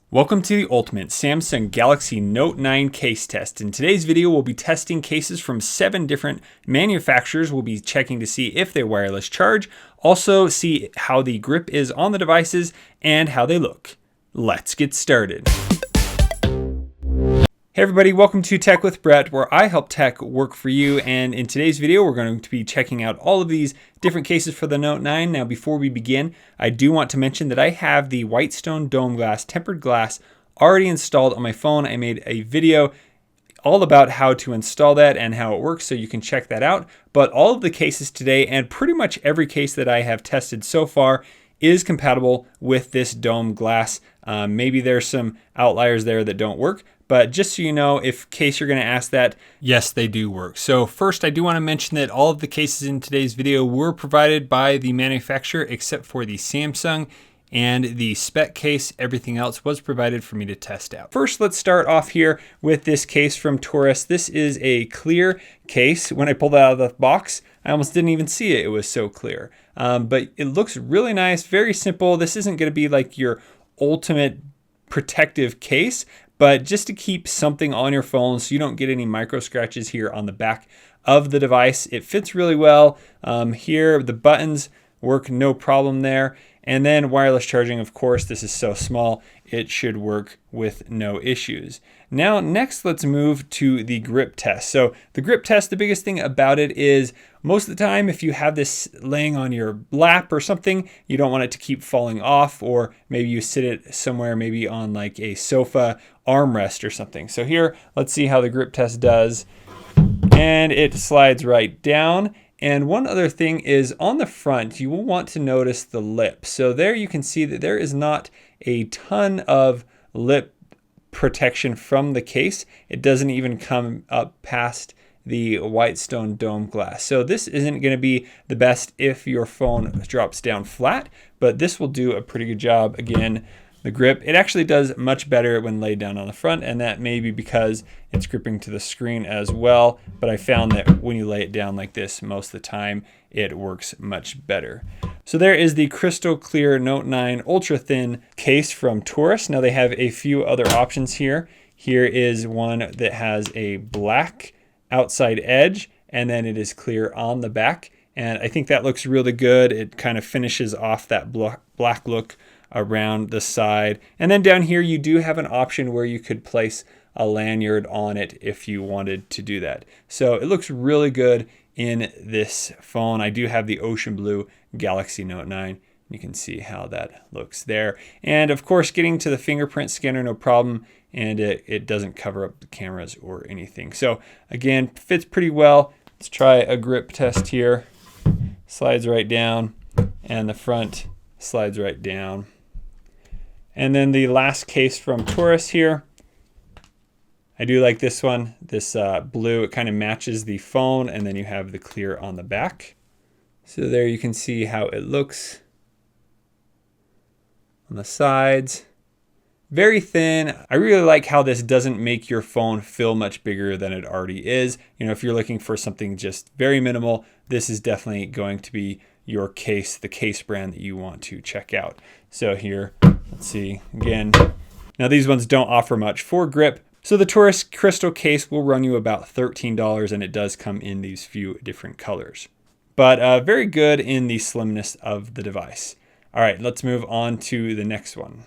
Welcome to the ultimate Samsung Galaxy Note 9 case test. In today's video, we'll be testing cases from 7 different manufacturers. We'll be checking to see if they wireless charge, also see how the grip is on the devices and how they look. Let's get started. Hey everybody, welcome to Tech with Brett, where I help tech work for you. And in today's video, we're going to be checking out all of these different cases for the Note 9. Now, before we begin, I do want to mention that I have the Whitestone Dome Glass tempered glass already installed on my phone. I made a video all about how to install that and how it works, so you can check that out. But all of the cases today, and pretty much every case that I have tested so far, is compatible with this dome glass. Maybe there's some outliers there that don't work, but just so you know, in case you're going to ask that, yes, they do work. So first, I do want to mention that all of the cases in today's video were provided by the manufacturer, except for the Samsung and the Spec case. Everything else was provided for me to test out. First, let's start off here with this case from Taurus. This is a clear case. When I pulled it out of the box, I almost didn't even see it. It was so clear. But it looks really nice, very simple. This isn't going to be like your ultimate protective case, but just to keep something on your phone so you don't get any micro scratches here on the back of the device. It fits really well. Here, the buttons work no problem there. And then wireless charging, of course, this is so small, it should work with no issues. Now, next, let's move to the grip test. So the grip test, the biggest thing about it is most of the time, if you have this laying on your lap or something, you don't want it to keep falling off, or maybe you sit it somewhere, maybe on like a sofa armrest or something. So here, let's see how the grip test does. And it slides right down. And one other thing is on the front, you will want to notice the lip. So there you can see that there is not a ton of lip protection from the case. It doesn't even come up past the Whitestone dome glass. So this isn't going to be the best if your phone drops down flat, but this will do a pretty good job. Again, the grip, it actually does much better when laid down on the front, and that may be because it's gripping to the screen as well. But I found that when you lay it down like this, most of the time, it works much better. So there is the crystal clear Note 9 ultra thin case from Taurus. Now they have a few other options here. Here is one that has a black outside edge, and then it is clear on the back. And I think that looks really good. It kind of finishes off that black look around the side. And then down here, you do have an option where you could place a lanyard on it if you wanted to do that. So it looks really good in this phone. I do have the ocean blue Galaxy Note 9. You can see how that looks there. And of course, getting to the fingerprint scanner, no problem. And it doesn't cover up the cameras or anything. So again, fits pretty well. Let's try a grip test here. Slides right down, and the front slides right down. And then the last case from Taurus here. I do like this one. This blue, it kind of matches the phone, and then you have the clear on the back. So there you can see how it looks on the sides. Very thin. I really like how this doesn't make your phone feel much bigger than it already is. You know, if you're looking for something just very minimal, this is definitely going to be your case, the case brand that you want to check out. So here, let's see again. Now these ones don't offer much for grip. So the Taurus crystal case will run you about $13, and it does come in these few different colors. But very good in the slimness of the device. All right, let's move on to the next one.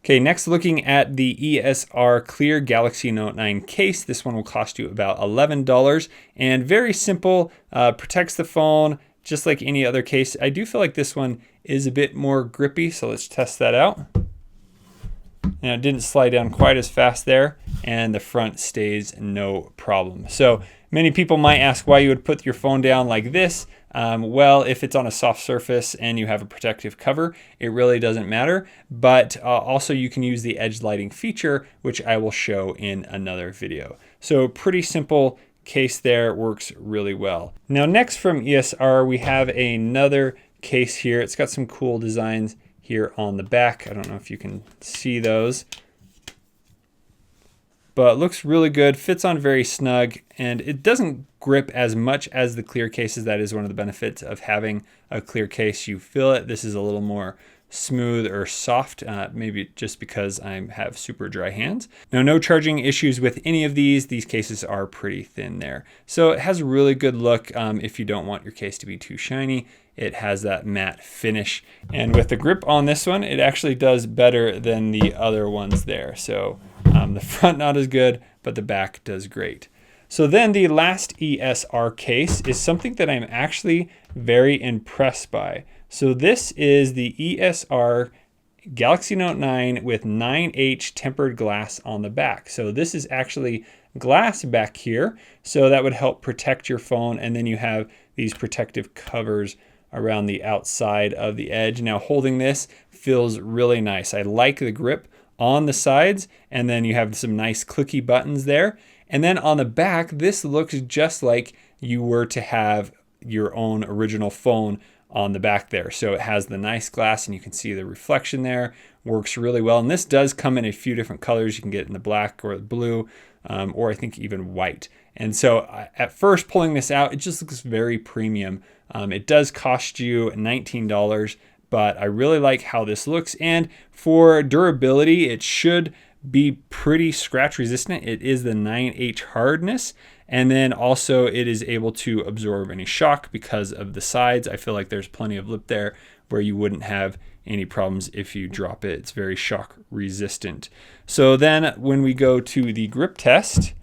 Okay, next looking at the ESR Clear Galaxy Note 9 case. This one will cost you about $11, and very simple, protects the phone just like any other case. I do feel like this one is a bit more grippy, so let's test that out. And it didn't slide down quite as fast there, and the front stays no problem. So many people might ask why you would put your phone down like this. Well, if it's on a soft surface and you have a protective cover, it really doesn't matter. But also you can use the edge lighting feature, which I will show in another video. So pretty simple case there, works really well. Now next from ESR, we have another case here. It's got some cool designs here on the back. I don't know if you can see those, but looks really good, fits on very snug, and it doesn't grip as much as the clear cases. That is one of the benefits of having a clear case. You feel it. This is a little more smooth or soft, maybe just because I have super dry hands. Now, no charging issues with any of these. These cases are pretty thin there. So it has a really good look if you don't want your case to be too shiny. It has that matte finish. And with the grip on this one, it actually does better than the other ones there. So the front not as good, but the back does great. So then the last ESR case is something that I'm actually very impressed by. So this is the ESR Galaxy Note 9 with 9H tempered glass on the back. So this is actually glass back here. So that would help protect your phone. And then you have these protective covers around the outside of the edge. Now holding this feels really nice. I like the grip on the sides, and then you have some nice clicky buttons there. And then on the back, this looks just like you were to have your own original phone on the back there. So it has the nice glass and you can see the reflection there. Works really well. And this does come in a few different colors. You can get it in the black or the blue, or I think even white. And so at first pulling this out, it just looks very premium. It does cost you $19, but I really like how this looks. And for durability, it should be pretty scratch resistant. It is the 9H hardness. And then also it is able to absorb any shock because of the sides. I feel like there's plenty of lip there where you wouldn't have any problems if you drop it. It's very shock resistant. So then when we go to the grip test,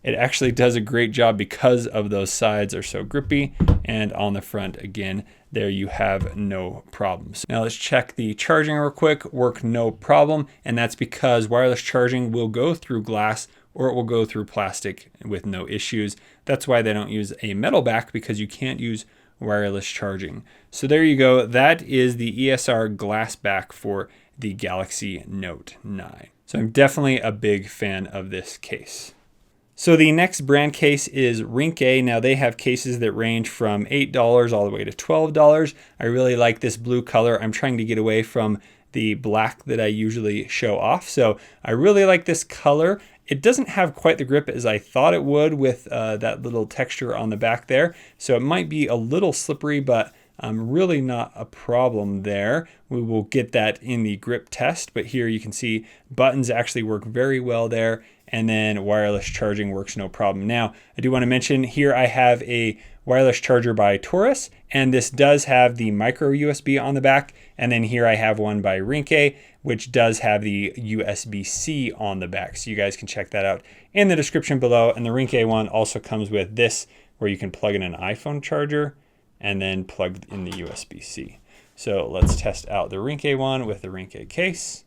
it actually does a great job because of those sides are so grippy. And on the front, again, there you have no problems. Now let's check the charging real quick. Work no problem. And that's because wireless charging will go through glass or it will go through plastic with no issues. That's why they don't use a metal back, because you can't use wireless charging. So there you go. That is the ESR glass back for the Galaxy Note 9. So I'm definitely a big fan of this case. So the next brand case is Rinkai. Now they have cases that range from $8 all the way to $12. I really like this blue color. I'm trying to get away from the black that I usually show off. So I really like this color. It doesn't have quite the grip as I thought it would with that little texture on the back there. So it might be a little slippery, but really not a problem there. We will get that in the grip test, but here you can see buttons actually work very well there. And then wireless charging works no problem. Now, I do want to mention here I have a wireless charger by Taurus, and this does have the micro USB on the back. And then here I have one by Rinkai, which does have the USB-C on the back. So you guys can check that out in the description below. And the Rinkai one also comes with this, where you can plug in an iPhone charger and then plug in the USB-C. So let's test out the Rinkai one with the Rinkai case.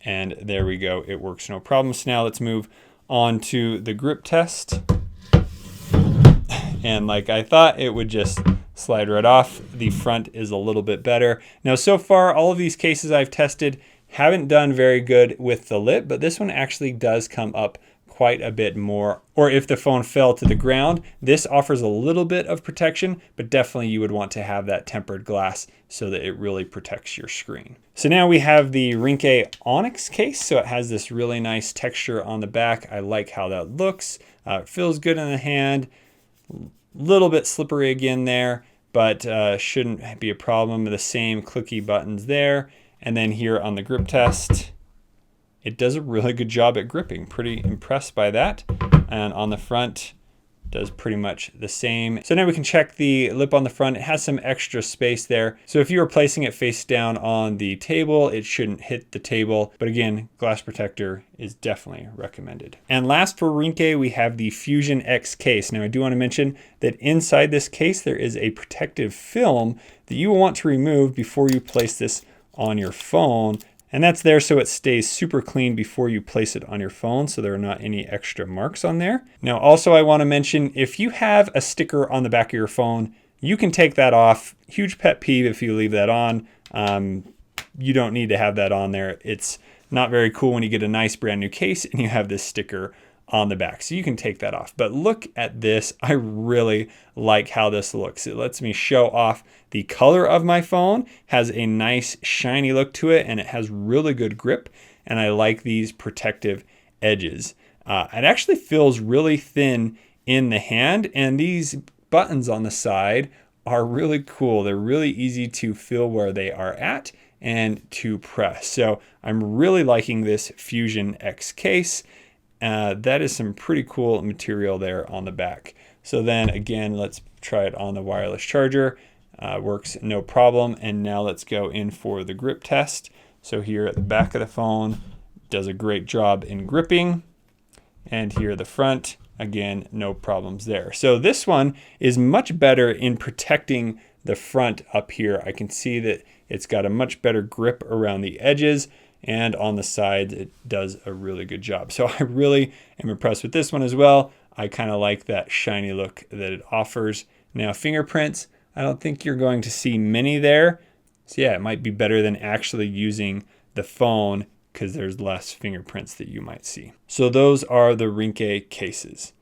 And there we go, it works no problem. So now let's move on to the grip test. And like I thought, it would just slide right off. The front is a little bit better. Now, so far, all of these cases I've tested haven't done very good with the lip, but this one actually does come up quite a bit more. Or if the phone fell to the ground, this offers a little bit of protection, but definitely you would want to have that tempered glass so that it really protects your screen. So now we have the Rinkai Onyx case. So it has this really nice texture on the back. I like how that looks. It feels good in the hand. Little bit slippery again there, but shouldn't be a problem. The same clicky buttons there. And then here on the grip test, it does a really good job at gripping. Pretty impressed by that. And on the front, does pretty much the same. So now we can check the lip on the front. It has some extra space there. So if you are placing it face down on the table, it shouldn't hit the table. But again, glass protector is definitely recommended. And last for Rinkai, we have the Fusion X case. Now I do want to mention that inside this case, there is a protective film that you will want to remove before you place this on your phone. And that's there so it stays super clean before you place it on your phone, so there are not any extra marks on there. Now also I want to mention, if you have a sticker on the back of your phone, you can take that off. Huge pet peeve if you leave that on. You don't need to have that on there. It's not very cool when you get a nice brand new case and you have this sticker on the back. So you can take that off. But look at this. I really like how this looks. It lets me show off the color of my phone, has a nice shiny look to it, and it has really good grip. And I like these protective edges. It actually feels really thin in the hand, and these buttons on the side are really cool. They're really easy to feel where they are at and to press. So I'm really liking this Fusion X case. That is some pretty cool material there on the back. So then again, let's try it on the wireless charger. Works no problem. And now let's go in for the grip test. So here at the back of the phone, does a great job in gripping. And here at the front, again, no problems there. So this one is much better in protecting the front up here. I can see that it's got a much better grip around the edges, and on the sides, it does a really good job. So I really am impressed with this one as well. I kind of like that shiny look that it offers. Now, fingerprints, I don't think you're going to see many there. So yeah, it might be better than actually using the phone because there's less fingerprints that you might see. So those are the Rinkai cases.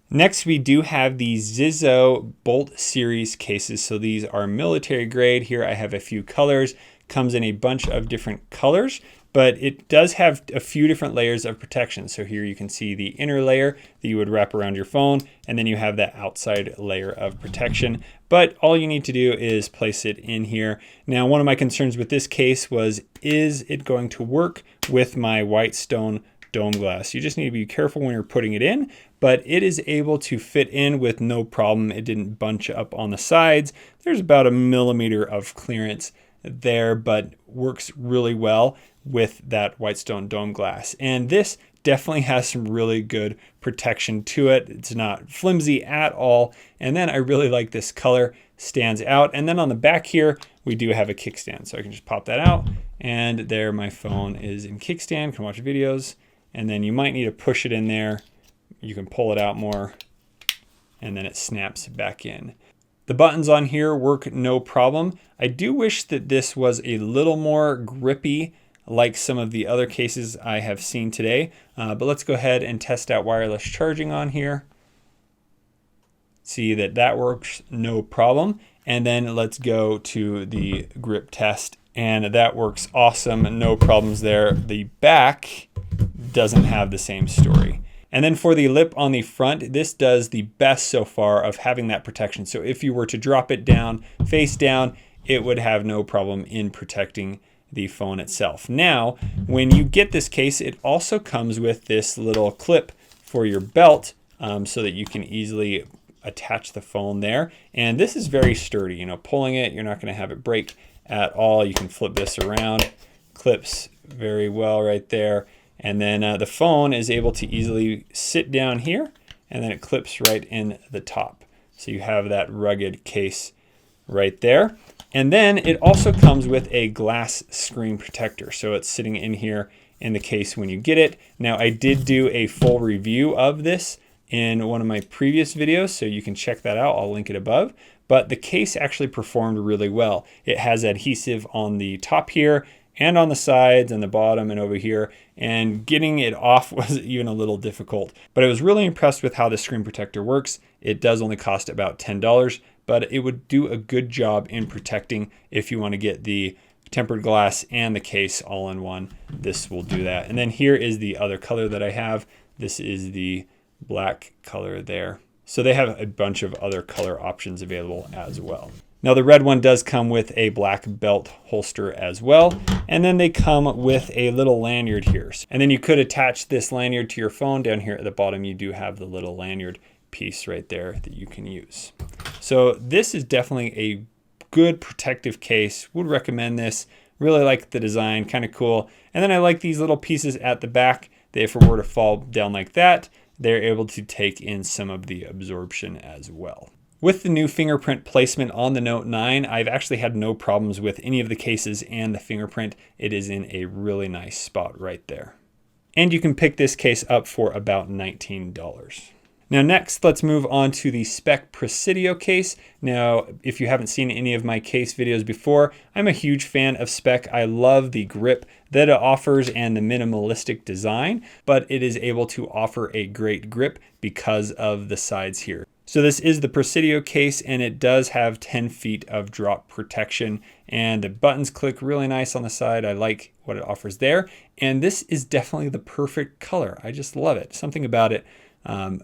Next, we do have the Zizou Bolt Series cases. So these are military grade. Here I have a few colors. Comes in a bunch of different colors, but it does have a few different layers of protection. So here you can see the inner layer that you would wrap around your phone, and then you have that outside layer of protection. But all you need to do is place it in here. Now, one of my concerns with this case was, is it going to work with my white stone dome glass? You just need to be careful when you're putting it in, but it is able to fit in with no problem. It didn't bunch up on the sides. There's about 1 millimeter of clearance there, but works really well with that white stone dome glass. And this definitely has some really good protection to it. It's not flimsy at all. And then I really like this color, stands out. And then on the back here, we do have a kickstand. So I can just pop that out, and there my phone is in kickstand, can watch videos. And then you might need to push it in there. You can pull it out more, and then it snaps back in. The buttons on here work no problem. I do wish that this was a little more grippy like some of the other cases I have seen today. But let's go ahead and test out wireless charging on here. See that that works no problem. And then let's go to the grip test, and that works awesome. No problems there. The back doesn't have the same story. And then for the lip on the front, this does the best so far of having that protection. So if you were to drop it down, face down, it would have no problem in protecting the phone itself. Now, when you get this case, it also comes with this little clip for your belt so that you can easily attach the phone there. And this is very sturdy. You know, pulling it, you're not going to have it break at all. You can flip this around, clips very well right there. And then the phone is able to easily sit down here, and then it clips right in the top. So you have that rugged case right there. And then it also comes with a glass screen protector. So it's sitting in here in the case when you get it. Now, I did do a full review of this in one of my previous videos, so you can check that out. I'll link it above. But the case actually performed really well. It has adhesive on the top here and on the sides and the bottom and over here. And getting it off was even a little difficult. But I was really impressed with how the screen protector works. It does only cost about $10, but it would do a good job in protecting if you want to get the tempered glass and the case all in one. This will do that. And then here is the other color that I have. This is the black color there. So they have a bunch of other color options available as well. Now the red one does come with a black belt holster as well. And then they come with a little lanyard here. And then you could attach this lanyard to your phone. Down here at the bottom, you do have the little lanyard piece right there that you can use. So this is definitely a good protective case. Would recommend this. Really like the design, kind of cool. And then I like these little pieces at the back that if it were to fall down like that, they're able to take in some of the absorption as well. With the new fingerprint placement on the Note 9, I've actually had no problems with any of the cases and the fingerprint. It is in a really nice spot right there. And you can pick this case up for about $19. Now next, let's move on to the Spec Presidio case. Now, if you haven't seen any of my case videos before, I'm a huge fan of Spec. I love the grip that it offers and the minimalistic design, but it is able to offer a great grip because of the sides here. So this is the Presidio case, and it does have 10 feet of drop protection, and the buttons click really nice on the side. I like what it offers there, and this is definitely the perfect color. I just love it. Something about it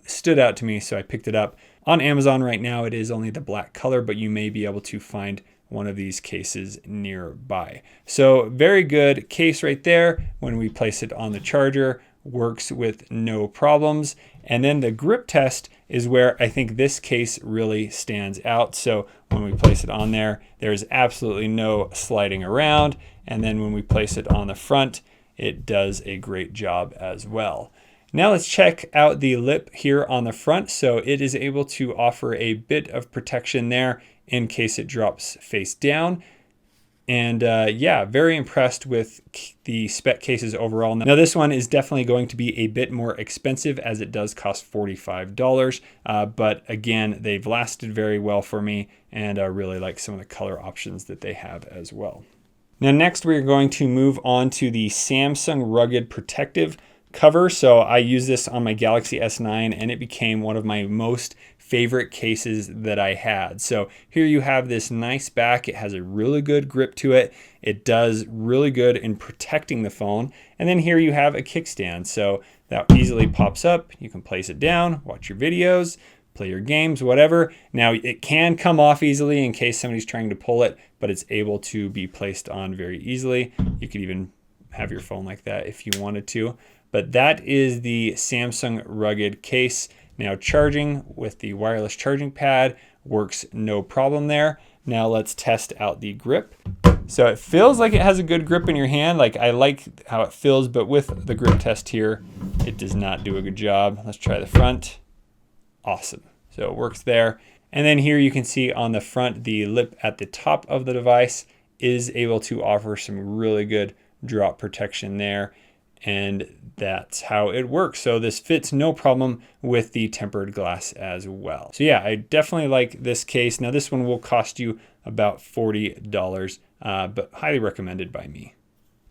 stood out to me, so I picked it up. On Amazon right now, it is only the black color, but you may be able to find one of these cases nearby. So very good case right there. When we place it on the charger, works with no problems. And then the grip test is where I think this case really stands out. So when we place it on there, there's absolutely no sliding around. And then when we place it on the front, it does a great job as well. Now let's check out the lip here on the front. So it is able to offer a bit of protection there in case it drops face down. And yeah, very impressed with the Spec cases overall. Now this one is definitely going to be a bit more expensive as it does cost $45. But again, they've lasted very well for me, and I really like some of the color options that they have as well. Now next we're going to move on to the Samsung Rugged Protective cover. So I use this on my Galaxy S9 and it became one of my most favorite cases that I had. So here you have this nice back. It has a really good grip to it. It does really good in protecting the phone. And then here you have a kickstand. So that easily pops up. You can place it down, watch your videos, play your games, whatever. Now it can come off easily in case somebody's trying to pull it, but it's able to be placed on very easily. You could even have your phone like that if you wanted to. But that is the Samsung Rugged case. Now charging with the wireless charging pad works no problem there. Now let's test out the grip. So it feels like it has a good grip in your hand. Like I like how it feels, but with the grip test here, it does not do a good job. Let's try the front. Awesome. So it works there. And then here you can see on the front, the lip at the top of the device is able to offer some really good drop protection there. And that's how it works. So this fits no problem with the tempered glass as well. So yeah, I definitely like this case. Now this one will cost you about $40, but highly recommended by me.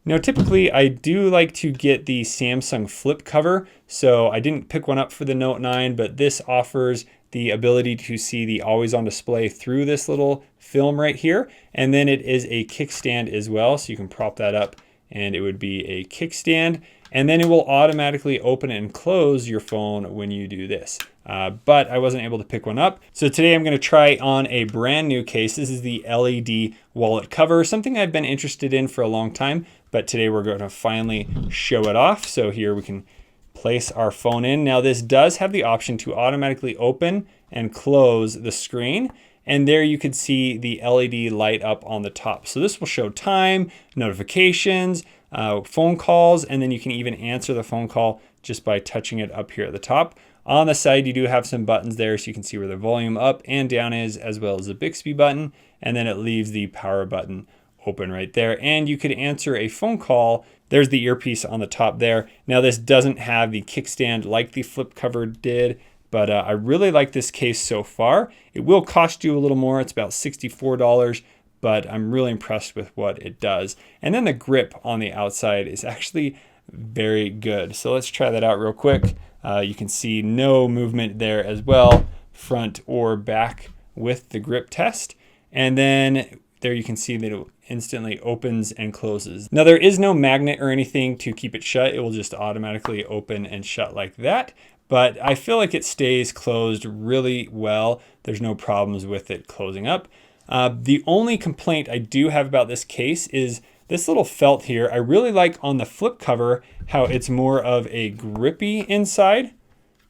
Now typically I do like to get the Samsung flip cover. So I didn't pick one up for the Note 9, but this offers the ability to see the always on display through this little film right here. And then it is a kickstand as well. So you can prop that up and it would be a kickstand, and then it will automatically open and close your phone when you do this. But I wasn't able to pick one up. So today I'm gonna try on a brand new case. This is the LED wallet cover, something I've been interested in for a long time, but today we're gonna finally show it off. So here we can place our phone in. Now this does have the option to automatically open and close the screen. And there you can see the LED light up on the top. So this will show time, notifications, phone calls, and then you can even answer the phone call just by touching it up here at the top. On the side, you do have some buttons there, so you can see where the volume up and down is, as well as the Bixby button. And then it leaves the power button open right there. And you could answer a phone call. There's the earpiece on the top there. Now this doesn't have the kickstand like the flip cover did, but I really like this case so far. It will cost you a little more. It's about $64, but I'm really impressed with what it does. And then the grip on the outside is actually very good. So let's try that out real quick. You can see no movement there as well, front or back with the grip test. And then there you can see that it instantly opens and closes. Now there is no magnet or anything to keep it shut. It will just automatically open and shut like that. But I feel like it stays closed really well. There's no problems with it closing up. The only complaint I do have about this case is this little felt here. I really like on the flip cover how it's more of a grippy inside.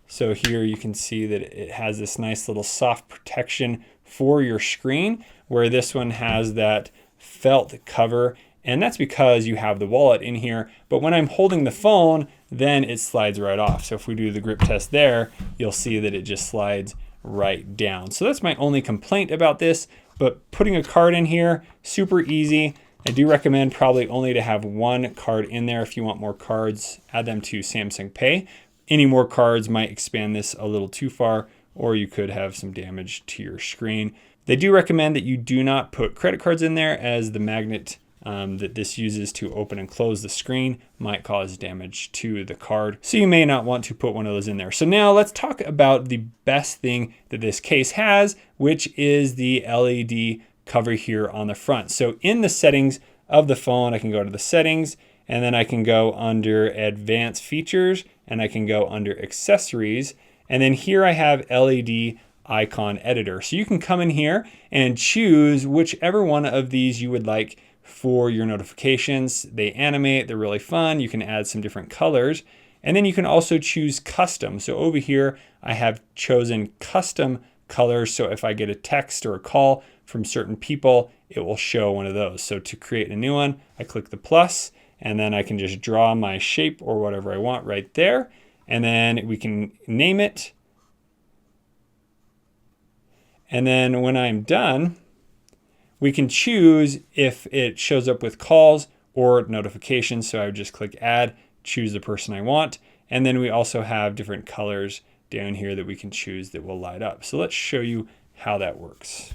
So here you can see that it has this nice little soft protection for your screen, where this one has that felt cover. And that's because you have the wallet in here. But when I'm holding the phone, then it slides right off. So if we do the grip test there, you'll see that it just slides right down. So that's my only complaint about this. But putting a card in here, super easy. I do recommend probably only to have one card in there. If you want more cards, add them to Samsung Pay. Any more cards might expand this a little too far, or you could have some damage to your screen. They do recommend that you do not put credit cards in there, as the magnet that this uses to open and close the screen might cause damage to the card. So you may not want to put one of those in there. So now let's talk about the best thing that this case has, which is the LED cover here on the front. So in the settings of the phone, I can go to the settings, and then I can go under advanced features, and I can go under accessories. And then here I have LED icon editor. So you can come in here and choose whichever one of these you would like for your notifications. They animate, they're really fun. You can add some different colors. And then you can also choose custom. So over here, I have chosen custom colors. So if I get a text or a call from certain people, it will show one of those. So to create a new one, I click the plus, and then I can just draw my shape or whatever I want right there. And then we can name it. And then when I'm done, we can choose if it shows up with calls or notifications. So I would just click add, choose the person I want. And then we also have different colors down here that we can choose that will light up. So let's show you how that works.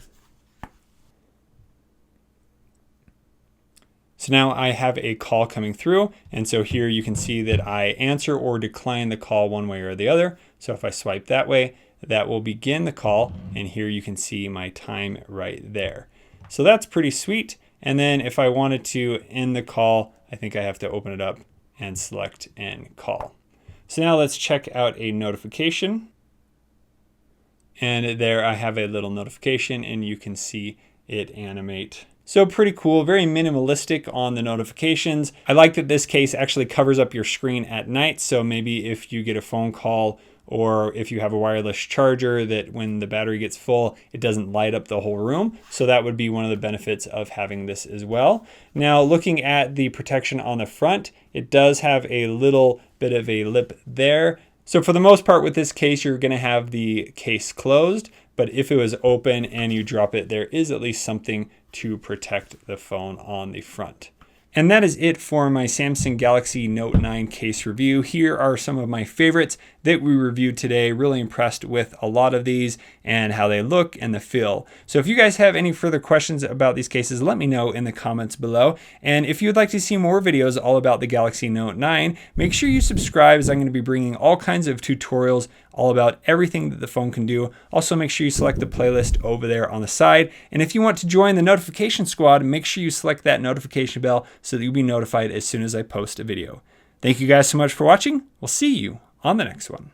So now I have a call coming through. And so here you can see that I answer or decline the call one way or the other. So if I swipe that way, that will begin the call. And here you can see my time right there. So that's pretty sweet. And then if I wanted to end the call, I think I have to open it up and select end call. So now let's check out a notification. And there I have a little notification and you can see it animate. So pretty cool, very minimalistic on the notifications. I like that this case actually covers up your screen at night. So maybe if you get a phone call or if you have a wireless charger, that when the battery gets full, it doesn't light up the whole room. So that would be one of the benefits of having this as well. Now looking at the protection on the front, it does have a little bit of a lip there. So for the most part with this case, you're gonna have the case closed, but if it was open and you drop it, there is at least something to protect the phone on the front. And that is it for my Samsung Galaxy Note 9 case review. Here are some of my favorites that we reviewed today. Really impressed with a lot of these and how they look and the feel. So if you guys have any further questions about these cases, let me know in the comments below. And if you'd like to see more videos all about the Galaxy Note 9, make sure you subscribe, as I'm going to be bringing all kinds of tutorials all about everything that the phone can do. Also, make sure you select the playlist over there on the side. And if you want to join the notification squad, make sure you select that notification bell so that you'll be notified as soon as I post a video. Thank you guys so much for watching. We'll see you on the next one.